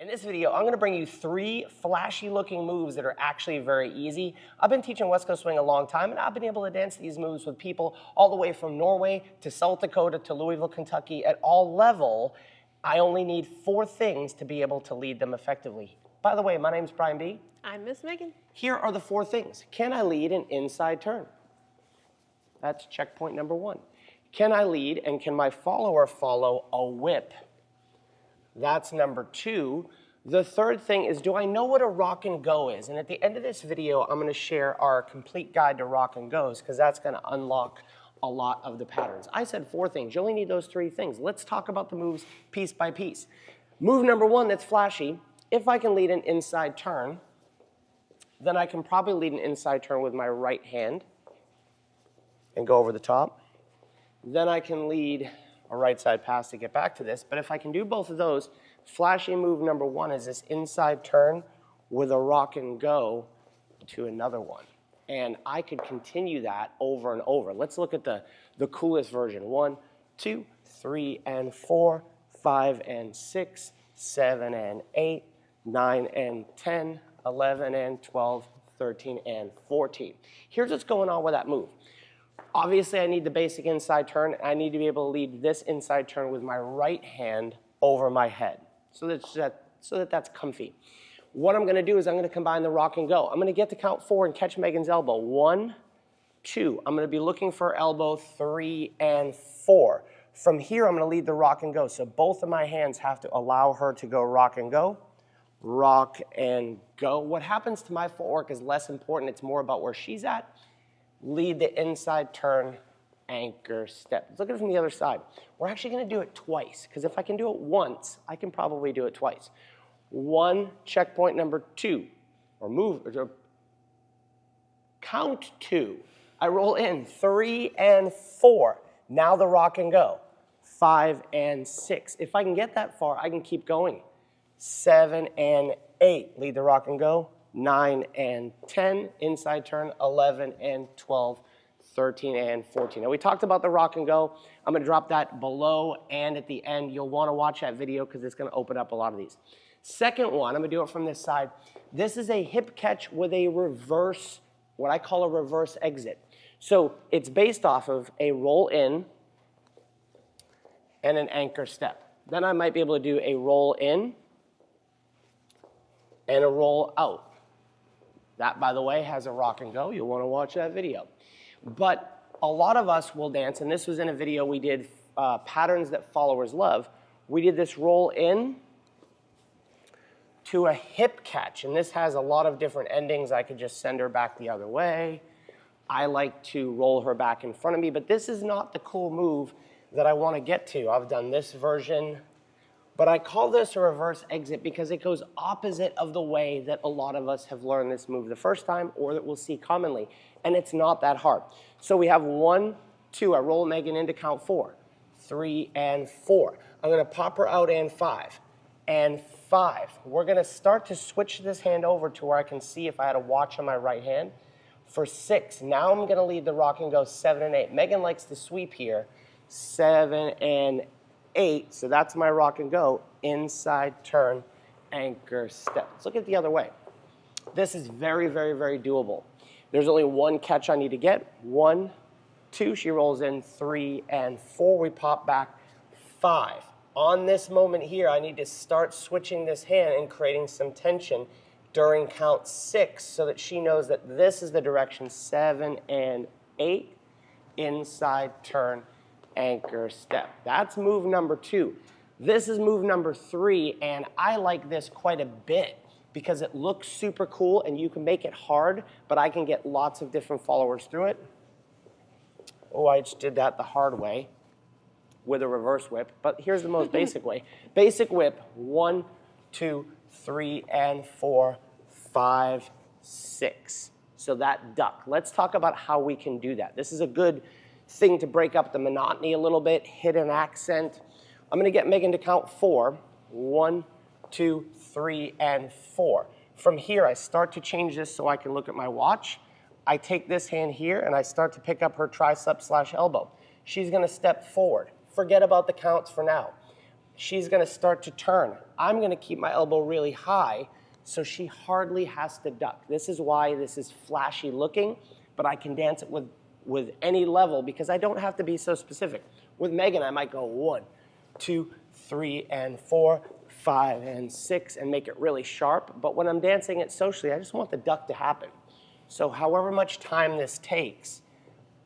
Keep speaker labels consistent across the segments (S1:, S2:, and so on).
S1: In this video, I'm going to bring you 3 flashy looking moves that are actually very easy. I've been teaching West Coast Swing a long time, and I've been able to dance these moves with people all the way from Norway to South Dakota to Louisville, Kentucky. At all level, I only need 4 things to be able to lead them effectively. By the way, my name's Brian B.
S2: I'm Miss Megan.
S1: Here are the 4 things. Can I lead an inside turn? That's checkpoint number 1. Can I lead and can my follower follow a whip? That's number 2. The third thing is, do I know what a rock and go is? And at the end of this video, I'm going to share our complete guide to rock and goes because that's going to unlock a lot of the patterns. I said 4 things. You only need those 3 things. Let's talk about the moves piece by piece. Move number 1 that's flashy. If I can lead an inside turn, then I can probably lead an inside turn with my right hand and go over the top. Then I can lead a right side pass to get back to this. But if I can do both of those, flashy move number 1 is this inside turn with a rock and go to another one. And I could continue that over and over. Let's look at the coolest version. 1, 2, 3, and 4, 5, and 6, 7, and 8, 9, and 10, 11, and 12, 13, and 14. Here's what's going on with that move. Obviously, I need the basic inside turn. I need to be able to lead this inside turn with my right hand over my head so that that's comfy. What I'm going to do is I'm going to combine the rock and go. I'm going to get to count 4 and catch Megan's elbow. 1, 2. I'm going to be looking for elbow 3 and 4. From here, I'm going to lead the rock and go. So both of my hands have to allow her to go rock and go. Rock and go. What happens to my footwork is less important. It's more about where she's at. Lead the inside turn, anchor, step. Let's look at it from the other side. We're actually going to do it twice, because if I can do it once, I can probably do it twice. 1, checkpoint number 2, or move, or count 2. I roll in 3 and 4. Now the rock and go. 5 and 6. If I can get that far, I can keep going. 7 and 8. Lead the rock and go. 9 and 10, inside turn, 11 and 12, 13 and 14. Now we talked about the rock and go. I'm going to drop that below and at the end. You'll want to watch that video because it's going to open up a lot of these. Second one, I'm going to do it from this side. This is a hip catch with a reverse, what I call a reverse exit. So it's based off of a roll in and an anchor step. Then I might be able to do a roll in and a roll out. That, by the way, has a rock and go. You'll want to watch that video. But a lot of us will dance, and this was in a video we did, patterns that followers love. We did this roll in to a hip catch, and this has a lot of different endings. I could just send her back the other way. I like to roll her back in front of me, but this is not the cool move that I want to get to. I've done this version. But I call this a reverse exit because it goes opposite of the way that a lot of us have learned this move the first time or that we'll see commonly. And it's not that hard. So we have 1, 2. I roll Megan into count 4. 3 and 4. I'm going to pop her out and 5. And 5. We're going to start to switch this hand over to where I can see if I had a watch on my right hand. For 6. Now I'm going to lead the rock and go 7 and 8. Megan likes to sweep here. 7 and 8, so that's my rock and go, inside turn, anchor, step. Let's look at the other way. This is very, very, very doable. There's only 1 catch I need to get. 1, 2, she rolls in, 3 and 4, we pop back, 5. On this moment here, I need to start switching this hand and creating some tension during count 6 so that she knows that this is the direction, 7 and 8, inside turn, anchor, step. That's move number 2. This is move number 3, and I like this quite a bit because it looks super cool and you can make it hard, but I can get lots of different followers through it. Oh, I just did that the hard way with a reverse whip, but here's the most basic way. Basic whip, 1, 2, 3, and 4, 5, 6. So that duck. Let's talk about how we can do that. This is a good thing to break up the monotony a little bit, hit an accent. I'm going to get Megan to count 4. 1, 2, 3, and 4. From here, I start to change this so I can look at my watch. I take this hand here and I start to pick up her tricep / elbow. She's going to step forward. Forget about the counts for now. she's going to start to turn. I'm going to keep my elbow really high so she hardly has to duck. This is why this is flashy looking, but I can dance it with any level because I don't have to be so specific. With Megan, I might go 1, 2, 3, and 4, 5, and 6, and make it really sharp. But when I'm dancing it socially, I just want the duck to happen. So however much time this takes,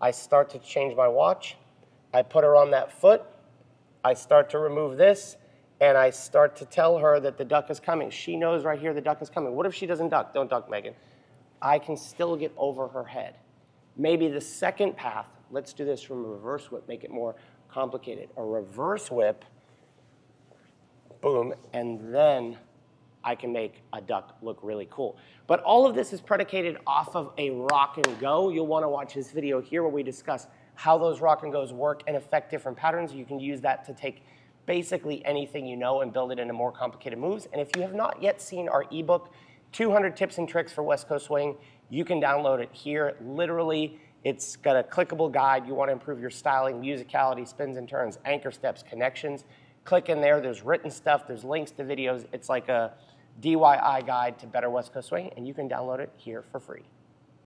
S1: I start to change my watch. I put her on that foot. I start to remove this, and I start to tell her that the duck is coming. She knows right here the duck is coming. What if she doesn't duck? Don't duck, Megan. I can still get over her head. Maybe the second path, let's do this from a reverse whip, make it more complicated. A reverse whip, boom, and then I can make a duck look really cool. But all of this is predicated off of a rock and go. You'll want to watch this video here where we discuss how those rock and goes work and affect different patterns. You can use that to take basically anything you know and build it into more complicated moves. And if you have not yet seen our ebook, 200 Tips and Tricks for West Coast Swing, you can download it here. Literally, it's got a clickable guide. You want to improve your styling, musicality, spins and turns, anchor steps, connections. Click in there. There's written stuff. There's links to videos. It's like a DIY guide to better West Coast swing, and you can download it here for free.